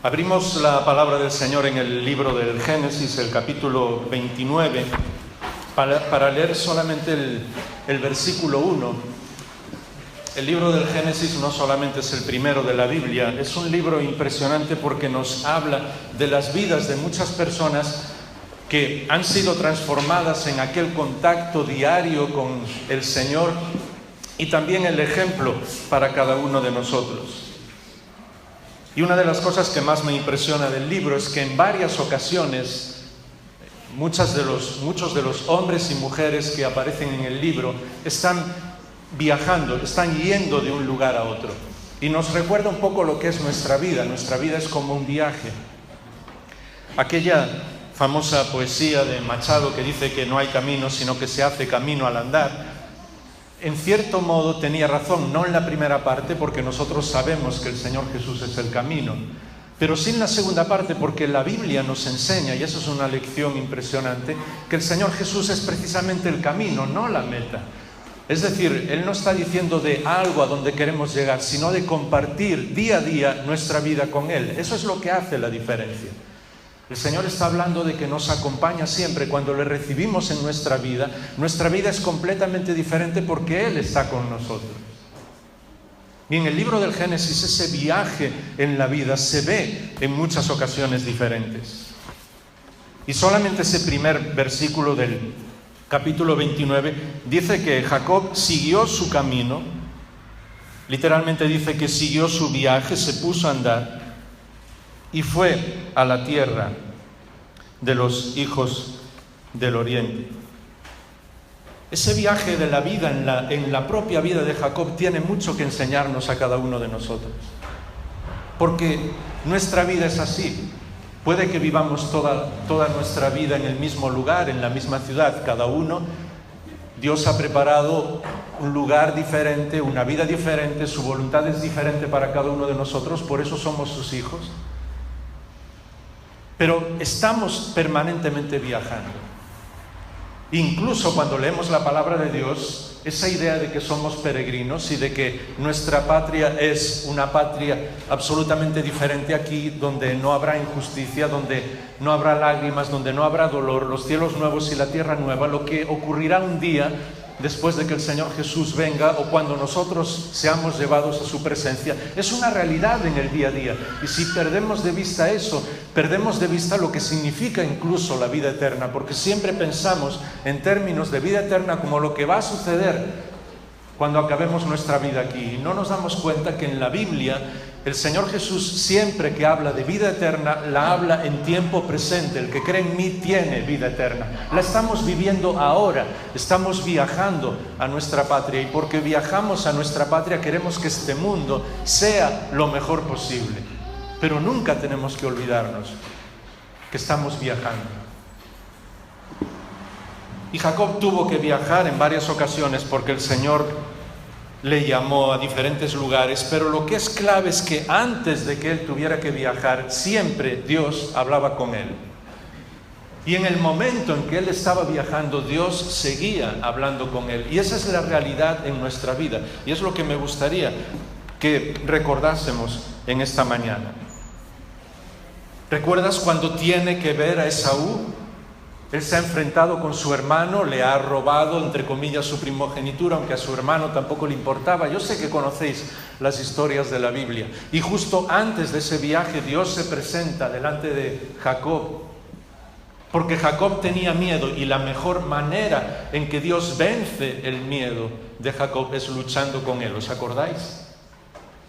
Abrimos la palabra del Señor en el libro del Génesis, el capítulo 29, para leer solamente el versículo 1. El libro del Génesis no solamente es el primero de la Biblia, es un libro impresionante porque nos habla de las vidas de muchas personas que han sido transformadas en aquel contacto diario con el Señor y también el ejemplo para cada uno de nosotros. Y una de las cosas que más me impresiona del libro es que en varias ocasiones muchos de los hombres y mujeres que aparecen en el libro están viajando, están yendo de un lugar a otro. Y nos recuerda un poco lo que es nuestra vida. Nuestra vida es como un viaje. Aquella famosa poesía de Machado que dice que no hay camino, sino que se hace camino al andar. En cierto modo tenía razón, no en la primera parte, porque nosotros sabemos que el Señor Jesús es el camino, pero sí en la segunda parte, porque la Biblia nos enseña, y eso es una lección impresionante, que el Señor Jesús es precisamente el camino, no la meta. Es decir, Él no está diciendo de algo a donde queremos llegar, sino de compartir día a día nuestra vida con Él. Eso es lo que hace la diferencia. El Señor está hablando de que nos acompaña siempre. Cuando le recibimos en nuestra vida es completamente diferente porque Él está con nosotros. Y en el libro del Génesis ese viaje en la vida se ve en muchas ocasiones diferentes. Y solamente ese primer versículo del capítulo 29 dice que Jacob siguió su camino, literalmente dice que siguió su viaje, se puso a andar y fue a la tierra de los hijos del oriente. Ese viaje de la vida en la propia vida de Jacob tiene mucho que enseñarnos a cada uno de nosotros. Porque nuestra vida es así. Puede que vivamos toda nuestra vida en el mismo lugar, en la misma ciudad, cada uno. Dios ha preparado un lugar diferente, una vida diferente, su voluntad es diferente para cada uno de nosotros, por eso somos sus hijos. Pero estamos permanentemente viajando. Incluso cuando leemos la palabra de Dios, esa idea de que somos peregrinos y de que nuestra patria es una patria absolutamente diferente aquí, donde no habrá injusticia, donde no habrá lágrimas, donde no habrá dolor, los cielos nuevos y la tierra nueva, lo que ocurrirá un día después de que el Señor Jesús venga o cuando nosotros seamos llevados a su presencia, es una realidad en el día a día. Y si perdemos de vista eso, perdemos de vista lo que significa incluso la vida eterna, porque siempre pensamos en términos de vida eterna como lo que va a suceder cuando acabemos nuestra vida aquí. Y no nos damos cuenta que en la Biblia el Señor Jesús siempre que habla de vida eterna, la habla en tiempo presente. El que cree en mí tiene vida eterna. La estamos viviendo ahora, estamos viajando a nuestra patria. Y porque viajamos a nuestra patria queremos que este mundo sea lo mejor posible. Pero nunca tenemos que olvidarnos que estamos viajando. Y Jacob tuvo que viajar en varias ocasiones porque el Señor le llamó a diferentes lugares, pero lo que es clave es que antes de que él tuviera que viajar, siempre Dios hablaba con él. Y en el momento en que él estaba viajando, Dios seguía hablando con él. Y esa es la realidad en nuestra vida. Y es lo que me gustaría que recordásemos en esta mañana. ¿Recuerdas cuando tiene que ver a Esaú? Él se ha enfrentado con su hermano, le ha robado, entre comillas, su primogenitura, aunque a su hermano tampoco le importaba. Yo sé que conocéis las historias de la Biblia. Y justo antes de ese viaje, Dios se presenta delante de Jacob, porque Jacob tenía miedo, y la mejor manera en que Dios vence el miedo de Jacob es luchando con él. ¿Os acordáis?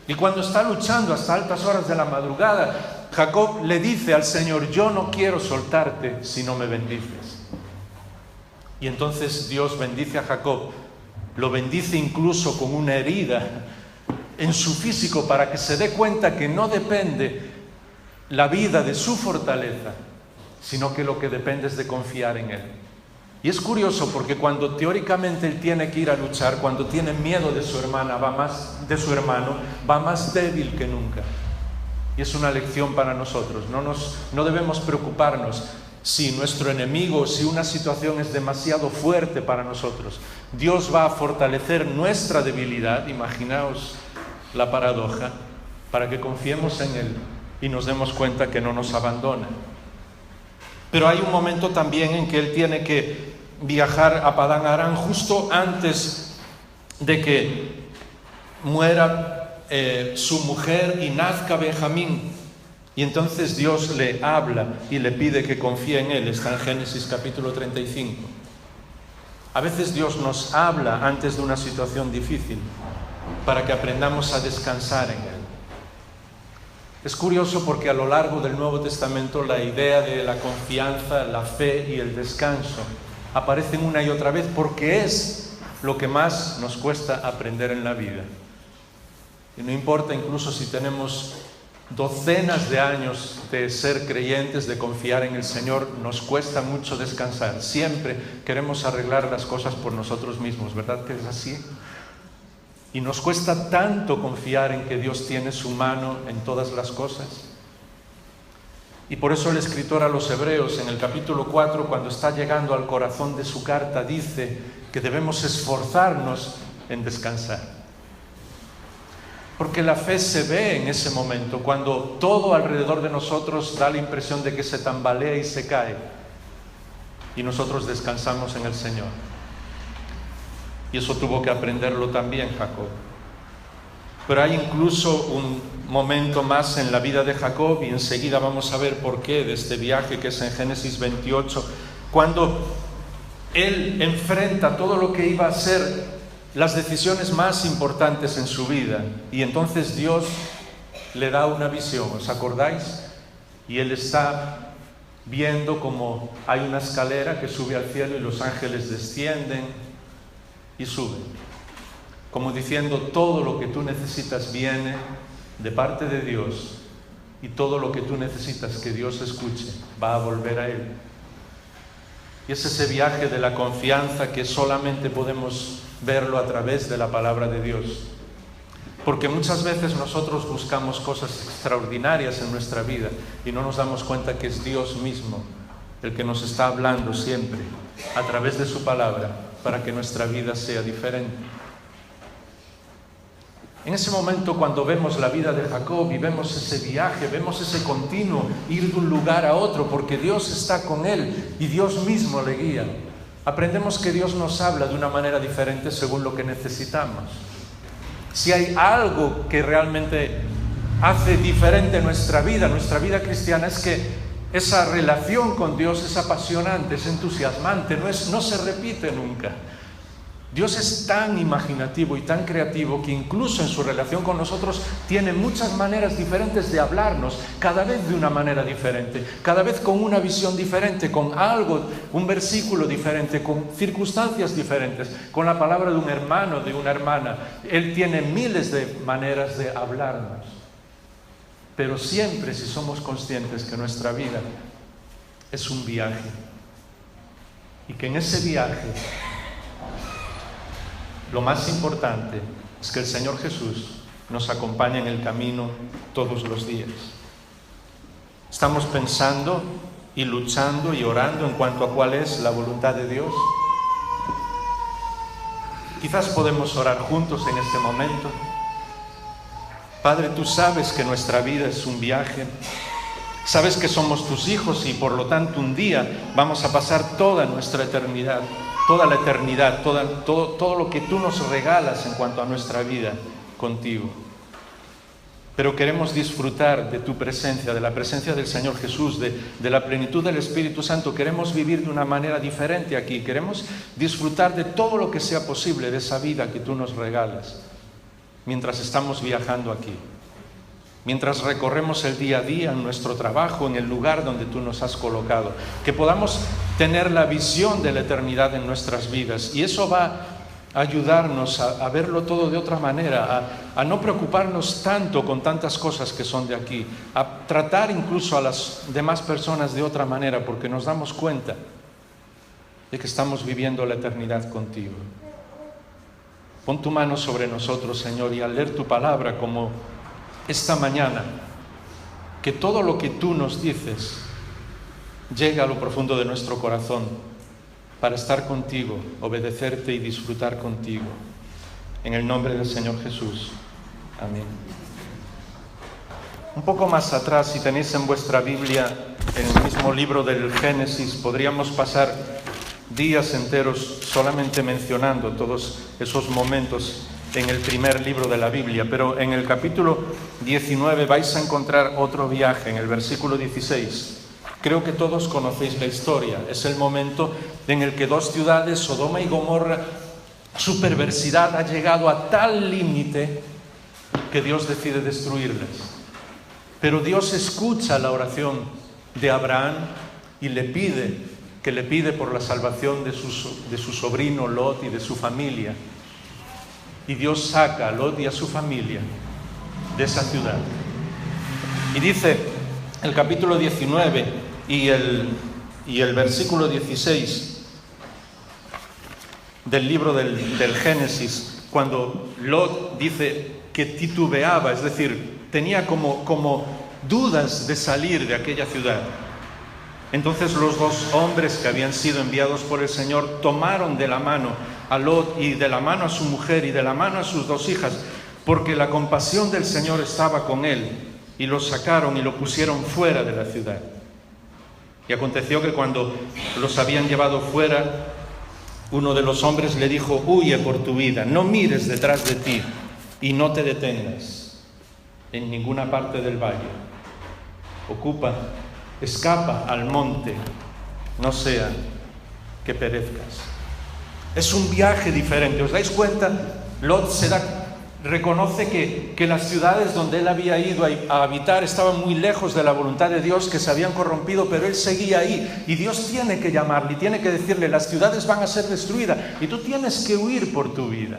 Y cuando está luchando hasta altas horas de la madrugada, Jacob le dice al Señor: yo no quiero soltarte si no me bendices. Y entonces Dios bendice a Jacob, lo bendice incluso con una herida en su físico para que se dé cuenta que no depende la vida de su fortaleza, sino que lo que depende es de confiar en Él. Y es curioso porque cuando teóricamente él tiene que ir a luchar, cuando tiene miedo de su hermano, va más débil que nunca. Y es una lección para nosotros. No debemos preocuparnos si nuestro enemigo, si una situación es demasiado fuerte para nosotros. Dios va a fortalecer nuestra debilidad, imaginaos la paradoja, para que confiemos en Él y nos demos cuenta que no nos abandona. Pero hay un momento también en que él tiene que viajar a Padán Aram justo antes de que muera su mujer y nazca Benjamín. Y entonces Dios le habla y le pide que confíe en él. Está en Génesis capítulo 35. A veces Dios nos habla antes de una situación difícil para que aprendamos a descansar en él. Es curioso porque a lo largo del Nuevo Testamento la idea de la confianza, la fe y el descanso aparecen una y otra vez porque es lo que más nos cuesta aprender en la vida. Y no importa incluso si tenemos docenas de años de ser creyentes, de confiar en el Señor, nos cuesta mucho descansar. Siempre queremos arreglar las cosas por nosotros mismos, ¿verdad que es así? Y nos cuesta tanto confiar en que Dios tiene su mano en todas las cosas. Y por eso el escritor a los Hebreos, en el capítulo 4, cuando está llegando al corazón de su carta, dice que debemos esforzarnos en descansar. Porque la fe se ve en ese momento, cuando todo alrededor de nosotros da la impresión de que se tambalea y se cae. Y nosotros descansamos en el Señor. Y eso tuvo que aprenderlo también Jacob. Pero hay incluso un momento más en la vida de Jacob, y enseguida vamos a ver por qué, de este viaje que es en Génesis 28, cuando él enfrenta todo lo que iba a ser las decisiones más importantes en su vida. Y entonces Dios le da una visión, ¿os acordáis? Y él está viendo como hay una escalera que sube al cielo y los ángeles descienden y suben, como diciendo: todo lo que tú necesitas viene de parte de Dios, y todo lo que tú necesitas que Dios escuche va a volver a Él. Y es ese viaje de la confianza que solamente podemos verlo a través de la palabra de Dios, porque muchas veces nosotros buscamos cosas extraordinarias en nuestra vida y no nos damos cuenta que es Dios mismo el que nos está hablando siempre a través de su palabra para que nuestra vida sea diferente. En ese momento, cuando vemos la vida de Jacob y vemos ese viaje, vemos ese continuo ir de un lugar a otro, porque Dios está con él y Dios mismo le guía, aprendemos que Dios nos habla de una manera diferente según lo que necesitamos. Si hay algo que realmente hace diferente nuestra vida cristiana, es que esa relación con Dios es apasionante, es entusiasmante, no se repite nunca. Dios es tan imaginativo y tan creativo que incluso en su relación con nosotros tiene muchas maneras diferentes de hablarnos, cada vez de una manera diferente, cada vez con una visión diferente, con algo, un versículo diferente, con circunstancias diferentes, con la palabra de un hermano, de una hermana. Él tiene miles de maneras de hablarnos. Pero siempre, si somos conscientes que nuestra vida es un viaje y que en ese viaje lo más importante es que el Señor Jesús nos acompañe en el camino todos los días. ¿Estamos pensando y luchando y orando en cuanto a cuál es la voluntad de Dios? Quizás podemos orar juntos en este momento. Padre, tú sabes que nuestra vida es un viaje, sabes que somos tus hijos y por lo tanto un día vamos a pasar toda nuestra eternidad, toda la eternidad, todo lo que tú nos regalas en cuanto a nuestra vida contigo. Pero queremos disfrutar de tu presencia, de la presencia del Señor Jesús, de la plenitud del Espíritu Santo. Queremos vivir de una manera diferente aquí, queremos disfrutar de todo lo que sea posible de esa vida que tú nos regalas mientras estamos viajando aquí, mientras recorremos el día a día en nuestro trabajo, en el lugar donde tú nos has colocado, que podamos tener la visión de la eternidad en nuestras vidas. Y eso va a ayudarnos a verlo todo de otra manera, a no preocuparnos tanto con tantas cosas que son de aquí, a tratar incluso a las demás personas de otra manera, porque nos damos cuenta de que estamos viviendo la eternidad contigo. Pon tu mano sobre nosotros, Señor, y al leer tu palabra como esta mañana, que todo lo que tú nos dices llegue a lo profundo de nuestro corazón para estar contigo, obedecerte y disfrutar contigo. En el nombre del Señor Jesús. Amén. Un poco más atrás, si tenéis en vuestra Biblia, en el mismo libro del Génesis, podríamos pasar días enteros solamente mencionando todos esos momentos en el primer libro de la Biblia, pero en el capítulo 19 vais a encontrar otro viaje, en el versículo 16. Creo que todos conocéis la historia. Es el momento en el que dos ciudades, Sodoma y Gomorra, su perversidad ha llegado a tal límite que Dios decide destruirlas. Pero Dios escucha la oración de Abraham y le pide por la salvación de su sobrino Lot y de su familia. Y Dios saca a Lot y a su familia de esa ciudad. Y dice el capítulo 19 y el versículo 16 del libro del Génesis, cuando Lot dice que titubeaba, es decir, tenía como dudas de salir de aquella ciudad. Entonces los dos hombres que habían sido enviados por el Señor tomaron de la mano a Lot y de la mano a su mujer y de la mano a sus dos hijas, porque la compasión del Señor estaba con él, y lo sacaron y lo pusieron fuera de la ciudad. Y aconteció que cuando los habían llevado fuera, uno de los hombres le dijo: huye por tu vida, no mires detrás de ti y no te detengas en ninguna parte del valle. Escapa al monte, no sea que perezcas. Es un viaje diferente. ¿Os dais cuenta? Lot reconoce que las ciudades donde él había ido a habitar estaban muy lejos de la voluntad de Dios, que se habían corrompido, pero él seguía ahí. Y Dios tiene que llamarle y tiene que decirle: las ciudades van a ser destruidas y tú tienes que huir por tu vida.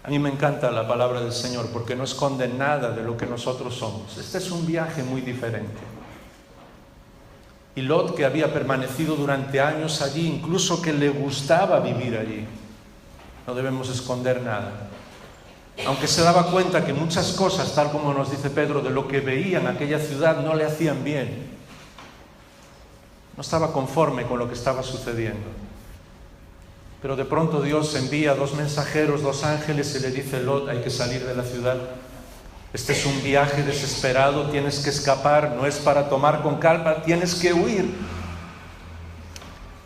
A mí me encanta la palabra del Señor porque no esconde nada de lo que nosotros somos. Este es un viaje muy diferente. Y Lot, que había permanecido durante años allí, incluso que le gustaba vivir allí, no debemos esconder nada. Aunque se daba cuenta que muchas cosas, tal como nos dice Pedro, de lo que veía en aquella ciudad no le hacían bien. No estaba conforme con lo que estaba sucediendo. Pero de pronto Dios envía dos mensajeros, dos ángeles, y le dice: Lot, hay que salir de la ciudad. Este es un viaje desesperado, tienes que escapar, no es para tomar con calma, tienes que huir.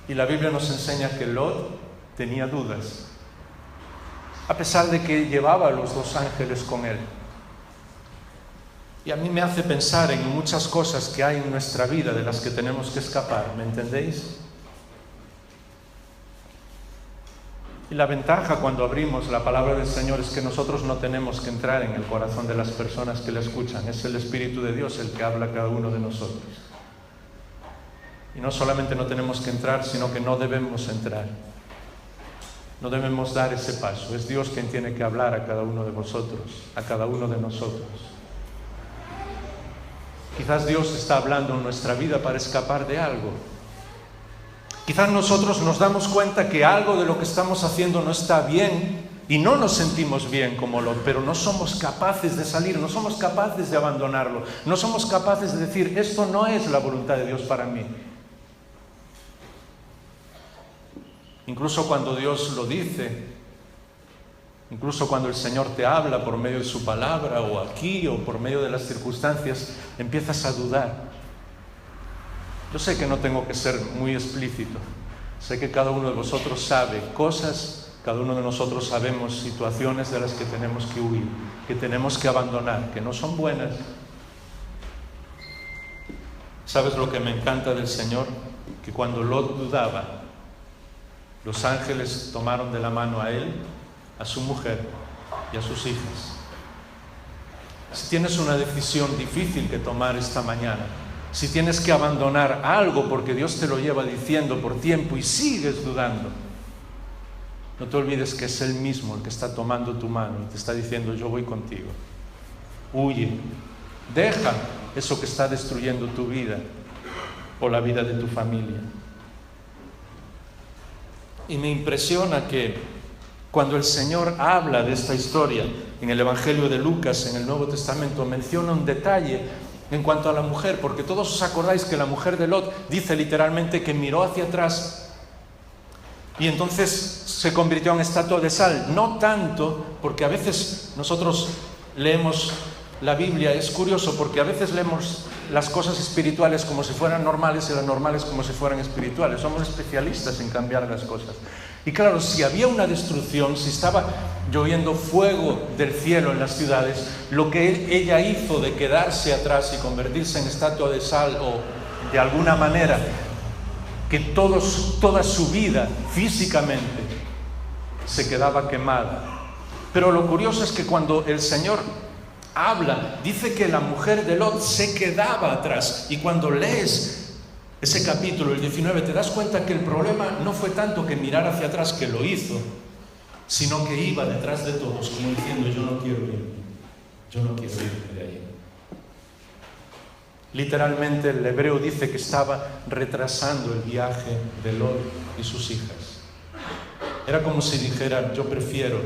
Y la Biblia nos enseña que Lot tenía dudas, a pesar de que llevaba a los dos ángeles con él. Y a mí me hace pensar en muchas cosas que hay en nuestra vida de las que tenemos que escapar, ¿me entendéis? Y la ventaja cuando abrimos la palabra del Señor es que nosotros no tenemos que entrar en el corazón de las personas que la escuchan. Es el Espíritu de Dios el que habla a cada uno de nosotros. Y no solamente no tenemos que entrar, sino que no debemos entrar. No debemos dar ese paso. Es Dios quien tiene que hablar a cada uno de vosotros, a cada uno de nosotros. Quizás Dios está hablando en nuestra vida para escapar de algo. Quizás nosotros nos damos cuenta que algo de lo que estamos haciendo no está bien y no nos sentimos bien como Lot, pero no somos capaces de salir, no somos capaces de abandonarlo, no somos capaces de decir: esto no es la voluntad de Dios para mí. Incluso cuando Dios lo dice, incluso cuando el Señor te habla por medio de su palabra, o aquí, o por medio de las circunstancias, empiezas a dudar. Yo sé que no tengo que ser muy explícito. Sé que cada uno de vosotros sabe cosas, cada uno de nosotros sabemos situaciones de las que tenemos que huir, que tenemos que abandonar, que no son buenas. ¿Sabes lo que me encanta del Señor? Que cuando Lot dudaba, los ángeles tomaron de la mano a él, a su mujer y a sus hijas. Si tienes una decisión difícil que tomar esta mañana, si tienes que abandonar algo porque Dios te lo lleva diciendo por tiempo y sigues dudando, no te olvides que es Él mismo el que está tomando tu mano y te está diciendo: yo voy contigo. Huye, deja eso que está destruyendo tu vida o la vida de tu familia. Y me impresiona que cuando el Señor habla de esta historia en el Evangelio de Lucas, en el Nuevo Testamento, menciona un detalle en cuanto a la mujer, porque todos os acordáis que la mujer de Lot dice literalmente que miró hacia atrás y entonces se convirtió en estatua de sal. No tanto, porque a veces nosotros leemos la Biblia, es curioso porque a veces leemos las cosas espirituales como si fueran normales y las normales como si fueran espirituales. Somos especialistas en cambiar las cosas. Y claro, si había una destrucción, si estaba lloviendo fuego del cielo en las ciudades, lo que ella hizo de quedarse atrás y convertirse en estatua de sal o de alguna manera que toda su vida físicamente se quedaba quemada. Pero lo curioso es que cuando el Señor habla, dice que la mujer de Lot se quedaba atrás. Y cuando lees ese capítulo, el 19, te das cuenta que el problema no fue tanto que mirar hacia atrás, que lo hizo, sino que iba detrás de todos, como diciendo: yo no quiero irme de ahí. Literalmente el hebreo dice que estaba retrasando el viaje de Lot y sus hijas. Era como si dijera: yo prefiero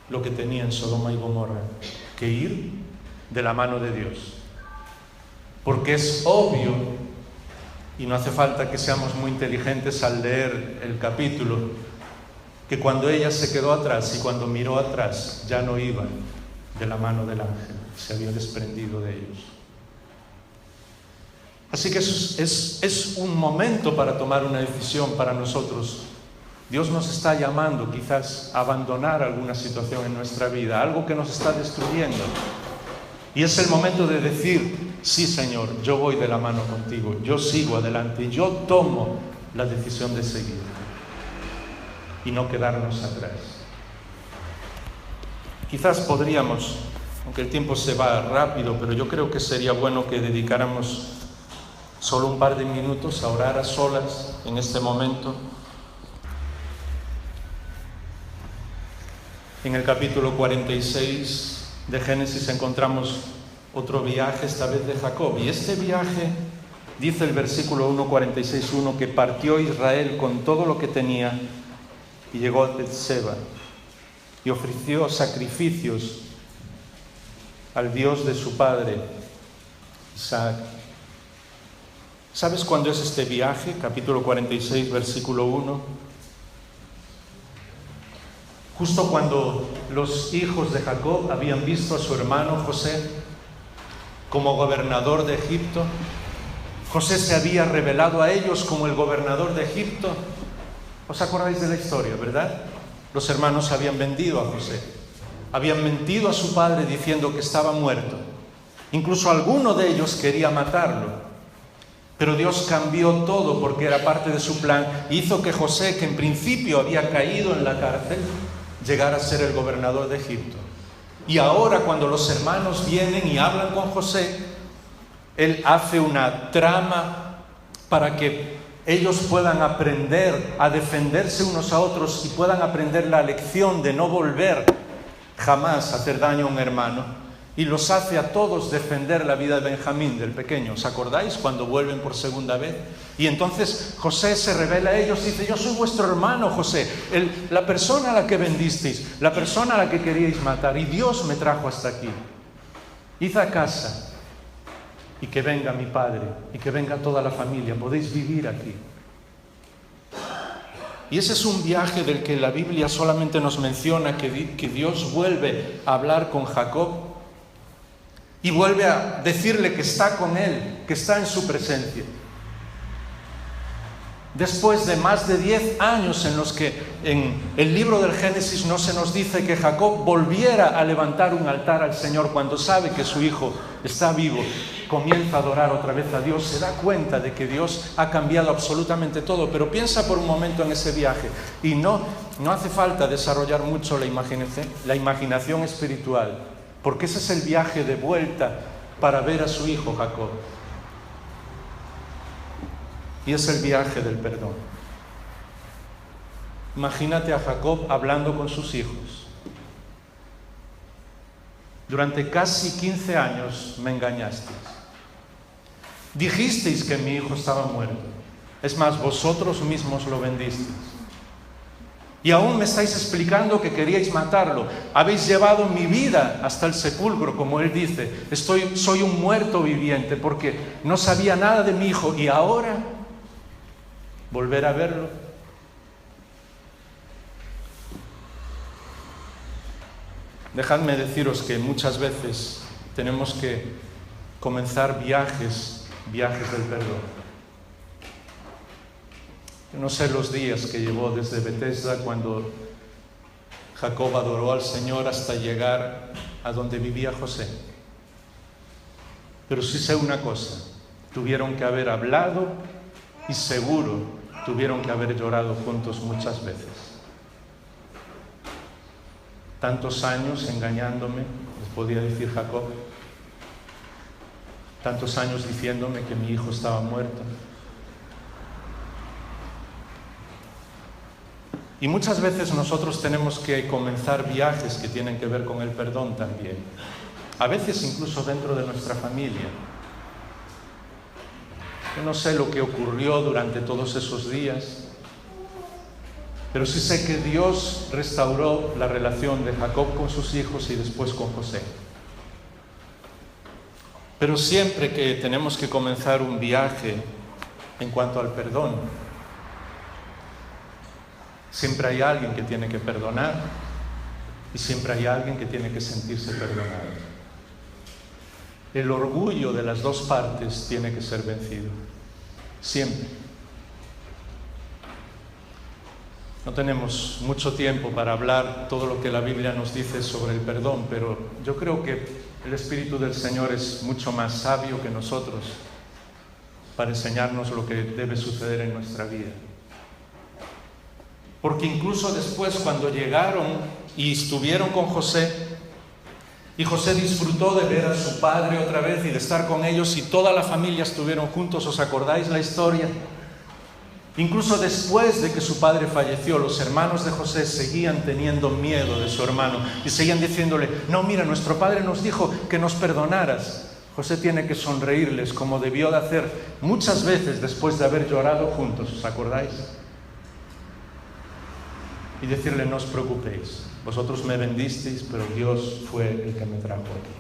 lo que tenía en Sodoma y Gomorra que ir de la mano de Dios. Porque es obvio, y no hace falta que seamos muy inteligentes al leer el capítulo, que cuando ella se quedó atrás y cuando miró atrás, ya no iba de la mano del ángel, se había desprendido de ellos. Así que es un momento para tomar una decisión para nosotros. Dios nos está llamando quizás a abandonar alguna situación en nuestra vida, algo que nos está destruyendo. Y es el momento de decir: sí, Señor, yo voy de la mano contigo, yo sigo adelante, yo tomo la decisión de seguir y no quedarnos atrás. Quizás podríamos, aunque el tiempo se va rápido, pero yo creo que sería bueno que dedicáramos solo un par de minutos a orar a solas en este momento. En el capítulo 46 de Génesis encontramos otro viaje, esta vez de Jacob. Y este viaje, dice el versículo 1:46:1, que partió Israel con todo lo que tenía y llegó a Beerseba y ofreció sacrificios al Dios de su padre Isaac. ¿Sabes cuándo es este viaje? Capítulo 46, versículo 1. Justo cuando los hijos de Jacob habían visto a su hermano José como gobernador de Egipto. José se había revelado a ellos como el gobernador de Egipto. ¿Os acordáis de la historia, verdad? Los hermanos habían vendido a José. Habían mentido a su padre diciendo que estaba muerto. Incluso alguno de ellos quería matarlo. Pero Dios cambió todo porque era parte de su plan. Hizo que José, que en principio había caído en la cárcel, llegara a ser el gobernador de Egipto. Y ahora, cuando los hermanos vienen y hablan con José, él hace una trama para que ellos puedan aprender a defenderse unos a otros y puedan aprender la lección de no volver jamás a hacer daño a un hermano. Y los hace a todos defender la vida de Benjamín, del pequeño. ¿Os acordáis? Cuando vuelven por segunda vez. Y entonces José se revela a ellos y dice: yo soy vuestro hermano José, la persona a la que vendisteis, la persona a la que queríais matar. Y Dios me trajo hasta aquí. Id a casa y que venga mi padre y que venga toda la familia. Podéis vivir aquí. Y ese es un viaje del que la Biblia solamente nos menciona que Dios vuelve a hablar con Jacob. Y vuelve a decirle que está con él, que está en su presencia. Después de más de 10 años en los que en el libro del Génesis no se nos dice que Jacob volviera a levantar un altar al Señor cuando sabe que su hijo está vivo, comienza a adorar otra vez a Dios, se da cuenta de que Dios ha cambiado absolutamente todo. Pero piensa por un momento en ese viaje y no hace falta desarrollar mucho la imaginación espiritual, porque ese es el viaje de vuelta para ver a su hijo Jacob. Y es el viaje del perdón. Imagínate a Jacob hablando con sus hijos. Durante casi 15 años me engañasteis. Dijisteis que mi hijo estaba muerto. Es más, vosotros mismos lo vendisteis. Y aún me estáis explicando que queríais matarlo. Habéis llevado mi vida hasta el sepulcro, como él dice. Soy un muerto viviente porque no sabía nada de mi hijo. Y ahora, volver a verlo. Dejadme deciros que muchas veces tenemos que comenzar viajes del perdón. Yo no sé los días que llevó desde Betesda cuando Jacob adoró al Señor hasta llegar a donde vivía José. Pero sí sé una cosa, tuvieron que haber hablado y seguro tuvieron que haber llorado juntos muchas veces. Tantos años engañándome, les podía decir Jacob, tantos años diciéndome que mi hijo estaba muerto. Y muchas veces nosotros tenemos que comenzar viajes que tienen que ver con el perdón también. A veces incluso dentro de nuestra familia. Yo no sé lo que ocurrió durante todos esos días, pero sí sé que Dios restauró la relación de Jacob con sus hijos y después con José. Pero siempre que tenemos que comenzar un viaje en cuanto al perdón, siempre hay alguien que tiene que perdonar y siempre hay alguien que tiene que sentirse perdonado. El orgullo de las dos partes tiene que ser vencido. Siempre. No tenemos mucho tiempo para hablar todo lo que la Biblia nos dice sobre el perdón, pero yo creo que el Espíritu del Señor es mucho más sabio que nosotros para enseñarnos lo que debe suceder en nuestra vida. Porque incluso después, cuando llegaron y estuvieron con José, y José disfrutó de ver a su padre otra vez y de estar con ellos, y toda la familia estuvieron juntos, ¿os acordáis la historia? Incluso después de que su padre falleció, los hermanos de José seguían teniendo miedo de su hermano y seguían diciéndole: no, mira, nuestro padre nos dijo que nos perdonaras. José tiene que sonreírles como debió de hacer muchas veces después de haber llorado juntos, ¿os acordáis? Y decirle: no os preocupéis, vosotros me vendisteis, pero Dios fue el que me trajo aquí.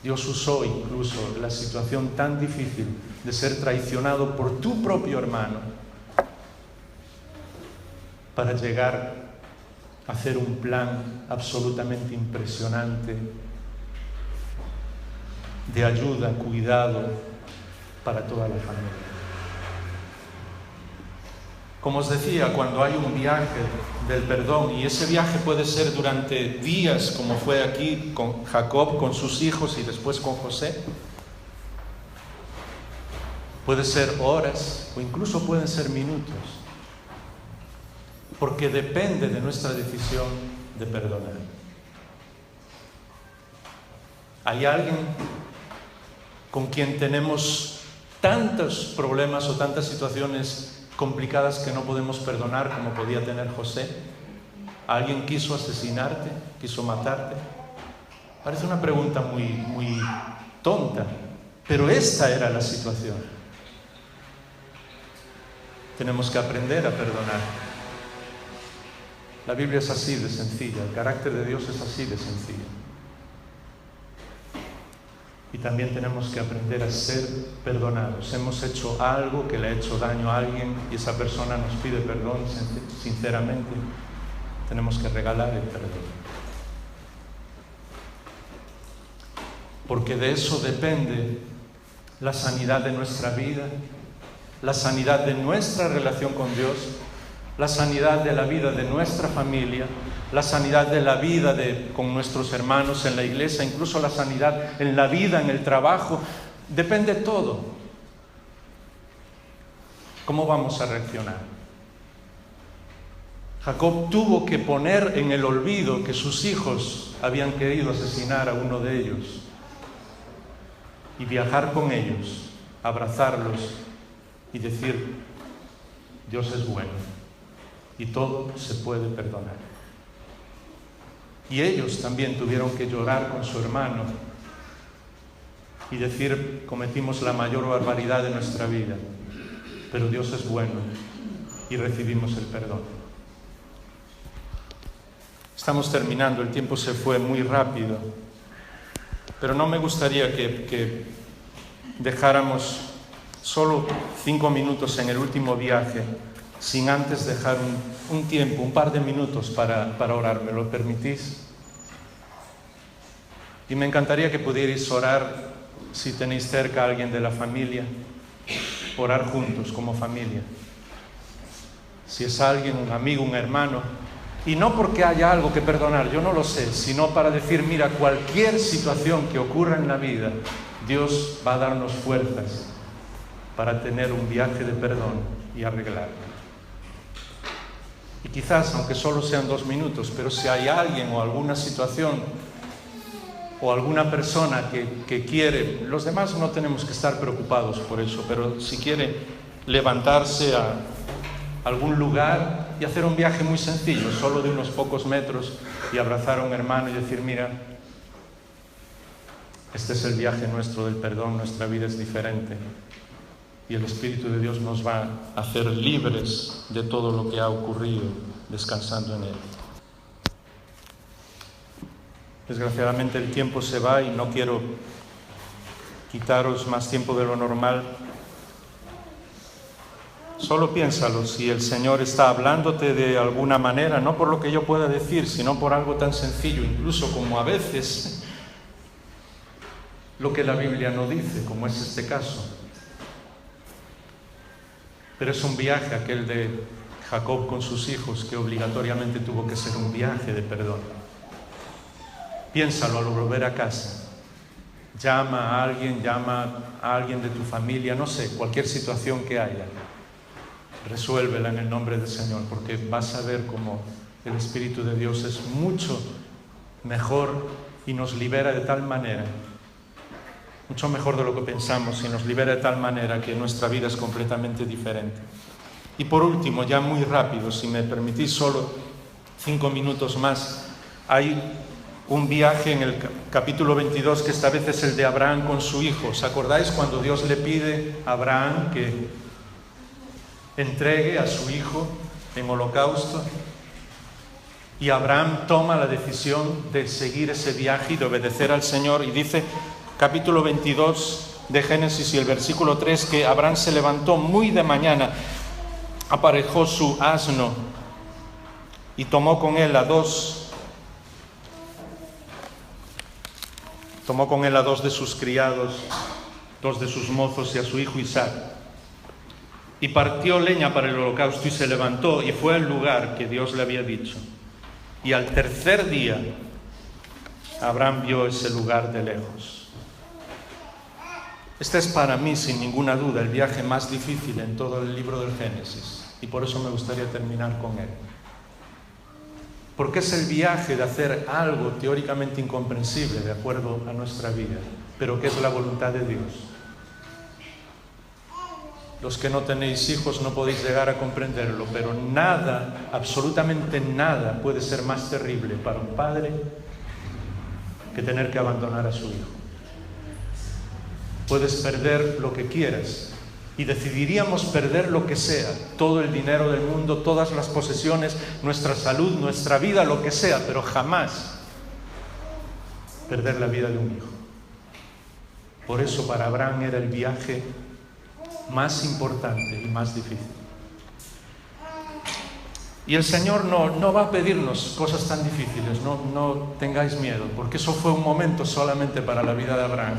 Dios usó incluso la situación tan difícil de ser traicionado por tu propio hermano para llegar a hacer un plan absolutamente impresionante de ayuda, cuidado para toda la familia. Como os decía, cuando hay un viaje del perdón, y ese viaje puede ser durante días, como fue aquí con Jacob, con sus hijos y después con José, puede ser horas o incluso pueden ser minutos, porque depende de nuestra decisión de perdonar. Hay alguien con quien tenemos tantos problemas o tantas situaciones complicadas que no podemos perdonar como podía tener José. ¿Alguien quiso asesinarte? ¿Quiso matarte? Parece una pregunta muy tonta, pero esta era la situación. Tenemos que aprender a perdonar. La Biblia es así de sencilla, el carácter de Dios es así de sencillo. Y también tenemos que aprender a ser perdonados. Hemos hecho algo que le ha hecho daño a alguien y esa persona nos pide perdón sinceramente. Tenemos que regalar el perdón. Porque de eso depende la sanidad de nuestra vida, la sanidad de nuestra relación con Dios, la sanidad de la vida de nuestra familia, la sanidad de la vida con nuestros hermanos en la iglesia, incluso la sanidad en la vida, en el trabajo. Depende todo. ¿Cómo vamos a reaccionar? Jacob tuvo que poner en el olvido que sus hijos habían querido asesinar a uno de ellos y viajar con ellos, abrazarlos y decir: Dios es bueno y todo se puede perdonar. Y ellos también tuvieron que llorar con su hermano y decir: cometimos la mayor barbaridad de nuestra vida, pero Dios es bueno y recibimos el perdón. Estamos terminando, el tiempo se fue muy rápido, pero no me gustaría que dejáramos solo 5 minutos en el último viaje sin antes dejar un tiempo, un par de minutos para orar. ¿Me lo permitís? Y me encantaría que pudierais orar, si tenéis cerca a alguien de la familia, orar juntos como familia. Si es alguien, un amigo, un hermano, y no porque haya algo que perdonar, yo no lo sé, sino para decir, mira, cualquier situación que ocurra en la vida, Dios va a darnos fuerzas para tener un viaje de perdón y arreglarlo. Y quizás, aunque solo sean 2 minutos, pero si hay alguien o alguna situación o alguna persona que quiere, los demás no tenemos que estar preocupados por eso, pero si quiere levantarse a algún lugar y hacer un viaje muy sencillo, solo de unos pocos metros, y abrazar a un hermano y decir, mira, este es el viaje nuestro del perdón, nuestra vida es diferente y el Espíritu de Dios nos va a hacer libres de todo lo que ha ocurrido, descansando en Él. Desgraciadamente el tiempo se va y no quiero quitaros más tiempo de lo normal. Solo piénsalo, si el Señor está hablándote de alguna manera, no por lo que yo pueda decir, sino por algo tan sencillo, incluso como a veces lo que la Biblia no dice, como es este caso. Pero es un viaje aquel de Jacob con sus hijos, que obligatoriamente tuvo que ser un viaje de perdón. Piénsalo al volver a casa. Llama a alguien de tu familia, no sé, cualquier situación que haya. Resuélvela en el nombre del Señor, porque vas a ver cómo el Espíritu de Dios es mucho mejor y nos libera de tal manera, mucho mejor de lo que pensamos, y nos libera de tal manera que nuestra vida es completamente diferente. Y por último, ya muy rápido, si me permitís solo 5 minutos más, hay un viaje en el capítulo 22 que esta vez es el de Abraham con su hijo. ¿Os acordáis cuando Dios le pide a Abraham que entregue a su hijo en holocausto? Y Abraham toma la decisión de seguir ese viaje y de obedecer al Señor. Y dice, capítulo 22 de Génesis y el versículo 3, que Abraham se levantó muy de mañana, aparejó su asno y tomó con él a dos de sus criados, 2 de sus mozos y a su hijo Isaac. Y partió leña para el holocausto y se levantó y fue al lugar que Dios le había dicho. Y al tercer día, Abraham vio ese lugar de lejos. Este es para mí, sin ninguna duda, el viaje más difícil en todo el libro del Génesis. Y por eso me gustaría terminar con él. Porque es el viaje de hacer algo teóricamente incomprensible de acuerdo a nuestra vida, pero que es la voluntad de Dios. Los que no tenéis hijos no podéis llegar a comprenderlo, pero nada, absolutamente nada, puede ser más terrible para un padre que tener que abandonar a su hijo. Puedes perder lo que quieras y decidiríamos perder lo que sea, todo el dinero del mundo, todas las posesiones, nuestra salud, nuestra vida, lo que sea, pero jamás perder la vida de un hijo. Por eso para Abraham era el viaje más importante y más difícil. Y el Señor no va a pedirnos cosas tan difíciles, no tengáis miedo, porque eso fue un momento solamente para la vida de Abraham.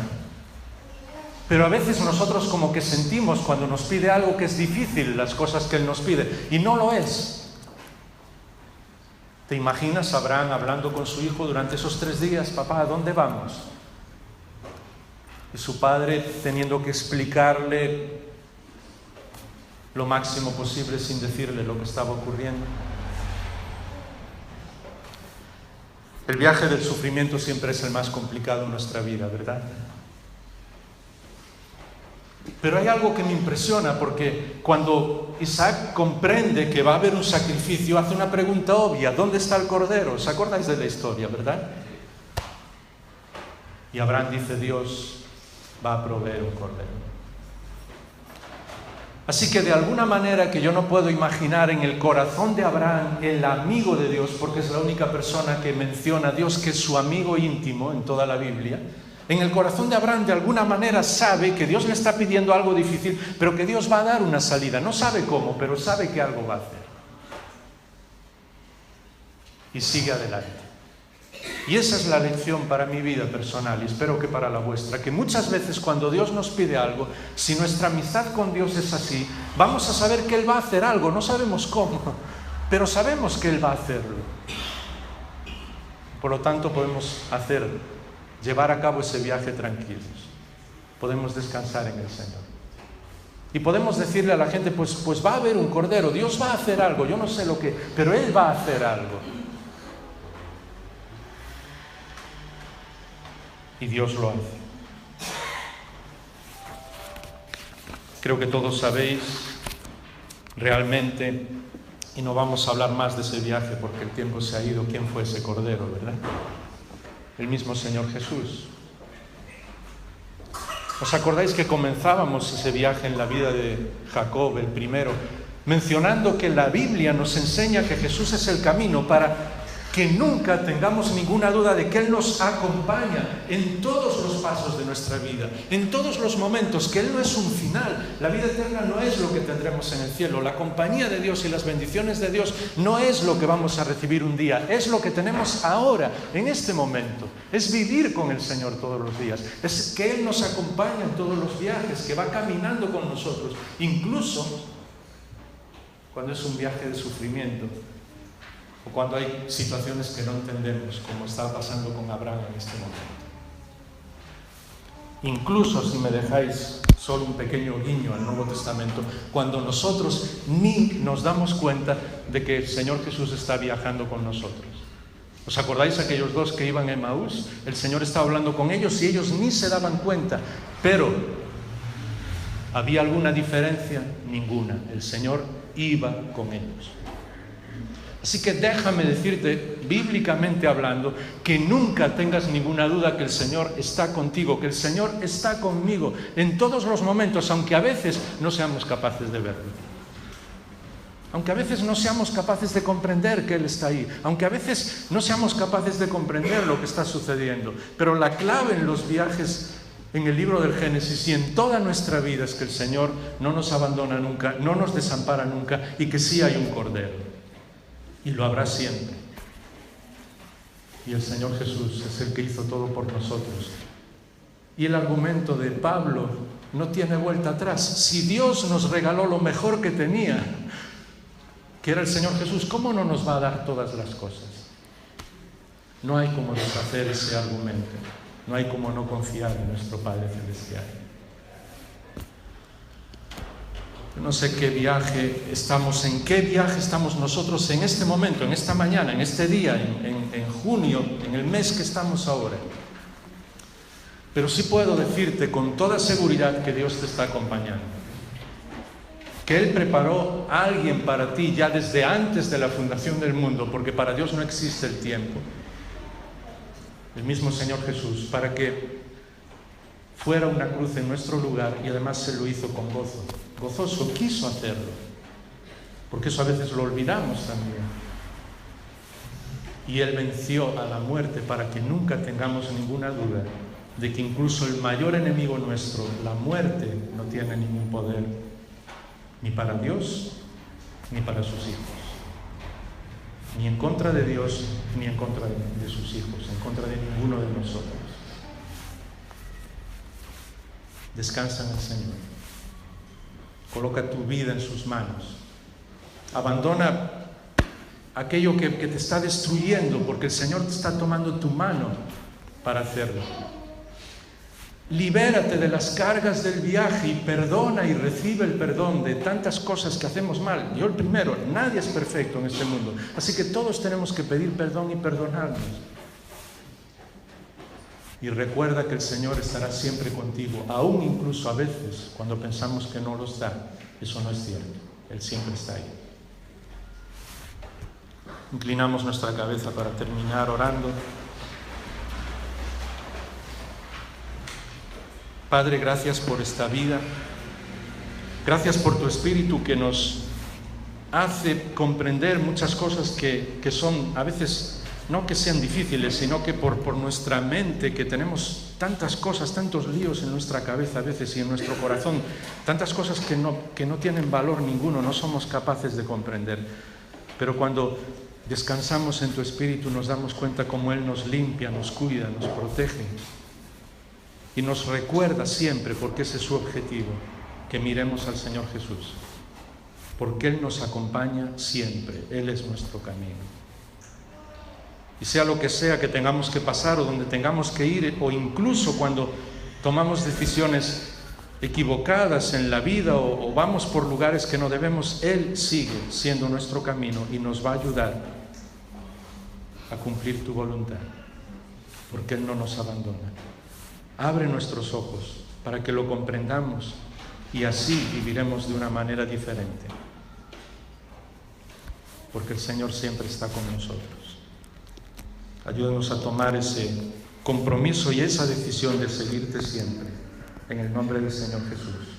Pero a veces nosotros como que sentimos cuando nos pide algo que es difícil, las cosas que Él nos pide, y no lo es. ¿Te imaginas a Abraham hablando con su hijo durante esos 3 días? Papá, ¿a dónde vamos? Y su padre teniendo que explicarle lo máximo posible sin decirle lo que estaba ocurriendo. El viaje del sufrimiento siempre es el más complicado en nuestra vida, ¿verdad? Pero hay algo que me impresiona, porque cuando Isaac comprende que va a haber un sacrificio, hace una pregunta obvia: ¿dónde está el cordero? ¿Os acordáis de la historia, verdad? Y Abraham dice: Dios va a proveer un cordero. Así que de alguna manera que yo no puedo imaginar, en el corazón de Abraham, el amigo de Dios, porque es la única persona que menciona a Dios que es su amigo íntimo en toda la Biblia, En el corazón de Abraham, de alguna manera, sabe que Dios le está pidiendo algo difícil, pero que Dios va a dar una salida. No sabe cómo, pero sabe que algo va a hacer. Y sigue adelante. Y esa es la lección para mi vida personal, y espero que para la vuestra, que muchas veces cuando Dios nos pide algo, si nuestra amistad con Dios es así, vamos a saber que Él va a hacer algo, no sabemos cómo, pero sabemos que Él va a hacerlo. Por lo tanto, podemos llevar a cabo ese viaje tranquilos. Podemos descansar en el Señor. Y podemos decirle a la gente, pues va a haber un cordero, Dios va a hacer algo, yo no sé lo que, pero Él va a hacer algo. Y Dios lo hace. Creo que todos sabéis realmente, y no vamos a hablar más de ese viaje porque el tiempo se ha ido, quién fue ese cordero, ¿verdad? El mismo Señor Jesús. ¿Os acordáis que comenzábamos ese viaje en la vida de Jacob, el primero, mencionando que la Biblia nos enseña que Jesús es el camino para que nunca tengamos ninguna duda de que Él nos acompaña en todos los pasos de nuestra vida, en todos los momentos, que Él no es un final. La vida eterna no es lo que tendremos en el cielo. La compañía de Dios y las bendiciones de Dios no es lo que vamos a recibir un día, es lo que tenemos ahora, en este momento. Es vivir con el Señor todos los días, es que Él nos acompaña en todos los viajes, que va caminando con nosotros, incluso cuando es un viaje de sufrimiento, o cuando hay situaciones que no entendemos, como está pasando con Abraham en este momento. Incluso, si me dejáis solo un pequeño guiño al Nuevo Testamento, cuando nosotros ni nos damos cuenta de que el Señor Jesús está viajando con nosotros. ¿Os acordáis aquellos dos que iban a Emaús? El Señor estaba hablando con ellos y ellos ni se daban cuenta, pero ¿había alguna diferencia? Ninguna. El Señor iba con ellos. Así que déjame decirte, bíblicamente hablando, que nunca tengas ninguna duda que el Señor está contigo, que el Señor está conmigo en todos los momentos, aunque a veces no seamos capaces de verlo. Aunque a veces no seamos capaces de comprender que Él está ahí, aunque a veces no seamos capaces de comprender lo que está sucediendo. Pero la clave en los viajes en el libro del Génesis y en toda nuestra vida es que el Señor no nos abandona nunca, no nos desampara nunca y que sí hay un cordero. Y lo habrá siempre. Y el Señor Jesús es el que hizo todo por nosotros. Y el argumento de Pablo no tiene vuelta atrás. Si Dios nos regaló lo mejor que tenía, que era el Señor Jesús, ¿cómo no nos va a dar todas las cosas? No hay como deshacer ese argumento. No hay como no confiar en nuestro Padre Celestial. No sé en qué viaje estamos nosotros en este momento, en esta mañana, en este día, en junio, en el mes que estamos ahora. Pero sí puedo decirte con toda seguridad que Dios te está acompañando. Que Él preparó a alguien para ti ya desde antes de la fundación del mundo, porque para Dios no existe el tiempo. El mismo Señor Jesús, para que fuera una cruz en nuestro lugar, y además se lo hizo con gozo. Gozoso, quiso hacerlo, porque eso a veces lo olvidamos también. Y Él venció a la muerte para que nunca tengamos ninguna duda de que incluso el mayor enemigo nuestro, la muerte, no tiene ningún poder ni para Dios ni para sus hijos, ni en contra de Dios ni en contra de sus hijos, en contra de ninguno de nosotros. Descansa en el Señor. Coloca tu vida en sus manos. Abandona aquello que te está destruyendo, porque el Señor te está tomando tu mano para hacerlo. Libérate de las cargas del viaje y perdona y recibe el perdón de tantas cosas que hacemos mal. Yo el primero, nadie es perfecto en este mundo. Así que todos tenemos que pedir perdón y perdonarnos. Y recuerda que el Señor estará siempre contigo, aún incluso a veces cuando pensamos que no lo está. Eso no es cierto. Él siempre está ahí. Inclinamos nuestra cabeza para terminar orando. Padre, gracias por esta vida. Gracias por tu Espíritu que nos hace comprender muchas cosas que son a veces no que sean difíciles, sino que por nuestra mente, que tenemos tantas cosas, tantos líos en nuestra cabeza a veces y en nuestro corazón, tantas cosas que no tienen valor ninguno, no somos capaces de comprender. Pero cuando descansamos en tu Espíritu nos damos cuenta cómo Él nos limpia, nos cuida, nos protege y nos recuerda siempre, porque ese es su objetivo, que miremos al Señor Jesús, porque Él nos acompaña siempre, Él es nuestro camino. Y sea lo que sea que tengamos que pasar o donde tengamos que ir, o incluso cuando tomamos decisiones equivocadas en la vida o vamos por lugares que no debemos, Él sigue siendo nuestro camino y nos va a ayudar a cumplir tu voluntad, porque Él no nos abandona. Abre nuestros ojos para que lo comprendamos y así viviremos de una manera diferente, porque el Señor siempre está con nosotros. Ayúdanos a tomar ese compromiso y esa decisión de seguirte siempre, en el nombre del Señor Jesús.